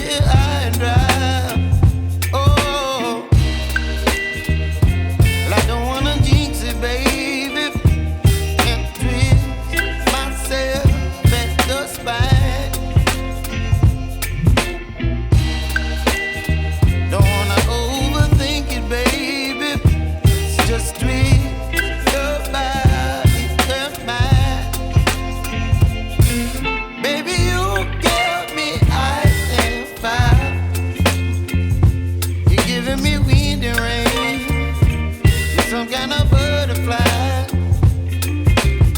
here high and dry. Oh, well, I don't wanna jinx it, baby, and twist myself at the spine. Don't wanna overthink it, baby. It's just twist your body and mine. Baby, you give me ice and fire. You're giving me wind and rain. You're some kind of butterfly.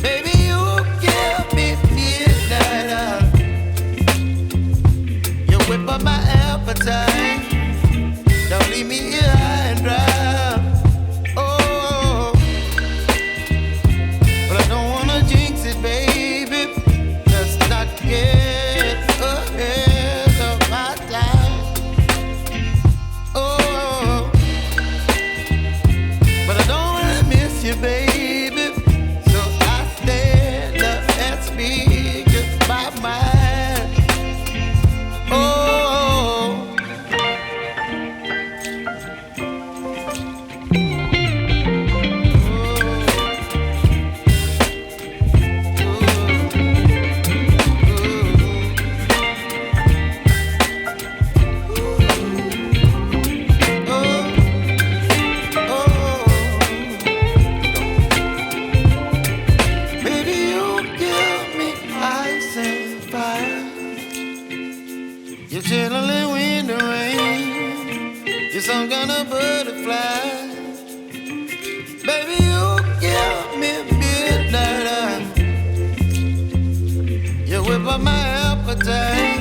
Baby, you give me midnight. You whip up my appetite. Don't leave me here high and dry. Oh, but I don't wanna jinx it, baby. Let's not get ahead of my time. Oh, but I don't wanna miss you, baby. So I stand up and speak my mind. Oh. Baby, you give me ice and fire. You're chilling wind and rain. You're some kind of butterfly. Baby, you give me midnight. You whip up my appetite.